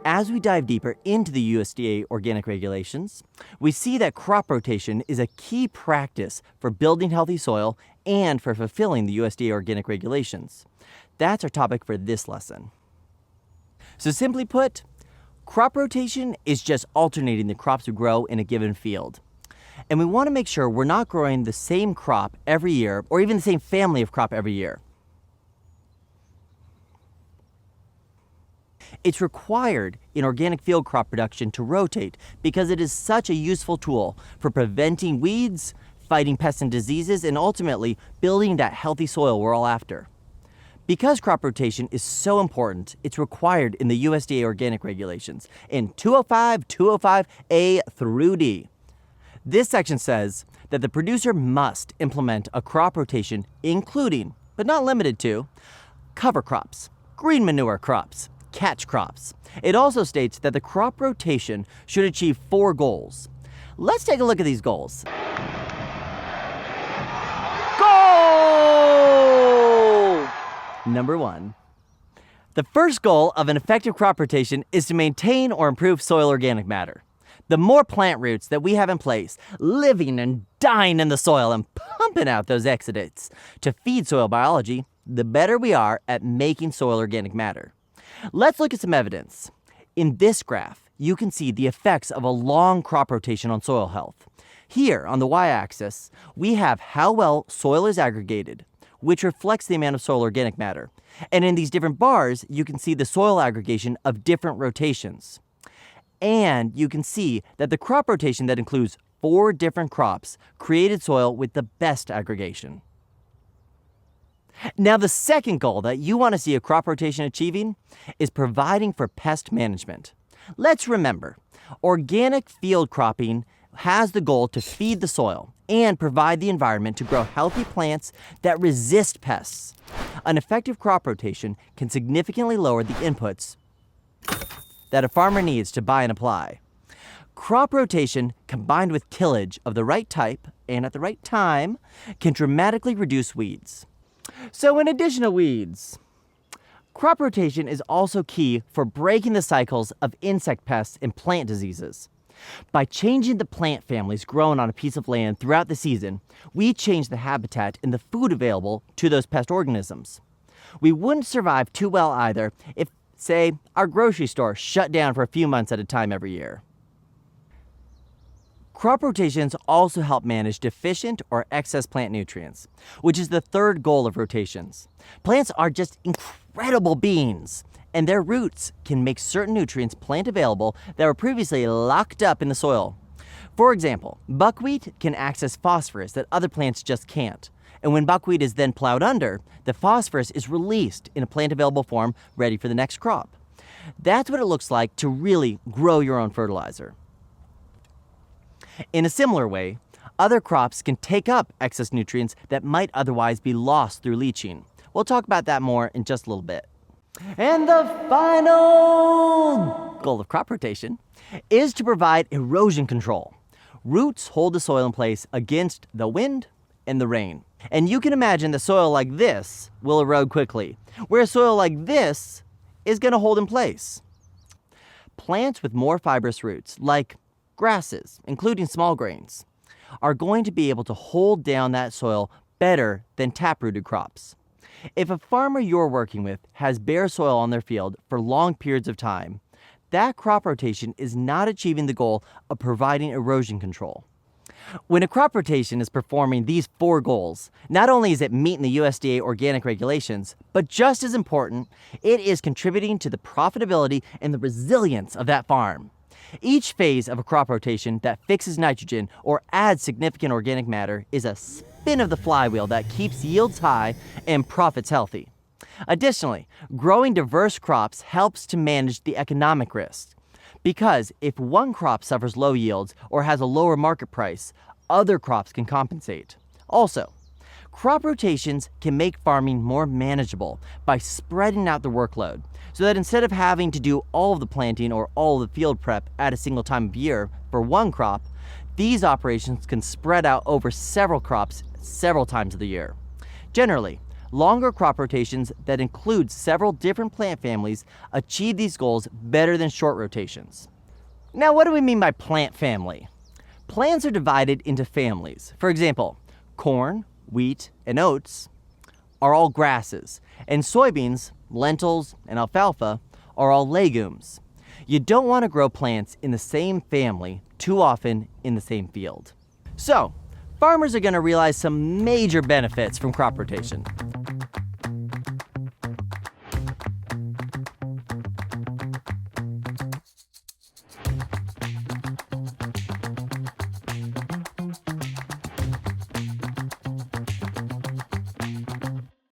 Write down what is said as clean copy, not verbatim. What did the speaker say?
As we dive deeper into the USDA organic regulations, we see that crop rotation is a key practice for building healthy soil and for fulfilling the USDA organic regulations. That's our topic for this lesson. So simply put, crop rotation is just alternating the crops we grow in a given field. And we want to make sure we're not growing the same crop every year or even the same family of crop every year. It's required in organic field crop production to rotate because it is such a useful tool for preventing weeds, fighting pests and diseases, and ultimately building that healthy soil we're all after. Because crop rotation is so important, it's required in the USDA organic regulations in 205, 205A through D. This section says that the producer must implement a crop rotation including, but not limited to, cover crops, green manure crops, catch crops. It also states that the crop rotation should achieve 4 goals. Let's take a look at these goals. Goal number 1. The first goal of an effective crop rotation is to maintain or improve soil organic matter. The more plant roots that we have in place, living and dying in the soil and pumping out those exudates to feed soil biology, the better we are at making soil organic matter. Let's look at some evidence. In this graph, you can see the effects of a long crop rotation on soil health. Here, on the y-axis, we have how well soil is aggregated, which reflects the amount of soil organic matter. And in these different bars, you can see the soil aggregation of different rotations. And you can see that the crop rotation that includes 4 different crops created soil with the best aggregation. Now, the second goal that you want to see a crop rotation achieving is providing for pest management. Let's remember, organic field cropping has the goal to feed the soil and provide the environment to grow healthy plants that resist pests. An effective crop rotation can significantly lower the inputs that a farmer needs to buy and apply. Crop rotation combined with tillage of the right type and at the right time can dramatically reduce weeds. So in addition to weeds, crop rotation is also key for breaking the cycles of insect pests and plant diseases. By changing the plant families grown on a piece of land throughout the season, we change the habitat and the food available to those pest organisms. We wouldn't survive too well either if, say, our grocery store shut down for a few months at a time every year. Crop rotations also help manage deficient or excess plant nutrients, which is the third goal of rotations. Plants are just incredible beings, and their roots can make certain nutrients plant available that were previously locked up in the soil. For example, buckwheat can access phosphorus that other plants just can't. And when buckwheat is then plowed under, the phosphorus is released in a plant available form ready for the next crop. That's what it looks like to really grow your own fertilizer. In a similar way, other crops can take up excess nutrients that might otherwise be lost through leaching. We'll talk about that more in just a little bit. And the final goal of crop rotation is to provide erosion control. Roots hold the soil in place against the wind and the rain. And you can imagine the soil like this will erode quickly, whereas soil like this is going to hold in place. Plants with more fibrous roots, like grasses, including small grains, are going to be able to hold down that soil better than taprooted crops. If a farmer you're working with has bare soil on their field for long periods of time, that crop rotation is not achieving the goal of providing erosion control. When a crop rotation is performing these 4 goals, not only is it meeting the USDA organic regulations, but just as important, it is contributing to the profitability and the resilience of that farm. Each phase of a crop rotation that fixes nitrogen or adds significant organic matter is a spin of the flywheel that keeps yields high and profits healthy. Additionally, growing diverse crops helps to manage the economic risk. Because if one crop suffers low yields or has a lower market price, other crops can compensate. Also, crop rotations can make farming more manageable by spreading out the workload, so that instead of having to do all of the planting or all of the field prep at a single time of year for one crop, these operations can spread out over several crops several times of the year. Generally, Longer crop rotations that include several different plant families achieve these goals better than short rotations. Now, what do we mean by plant family? Plants are divided into families. For example, corn, wheat, and oats are all grasses, and soybeans, lentils, and alfalfa are all legumes. You don't want to grow plants in the same family too often in the same field. So, farmers are going to realize some major benefits from crop rotation.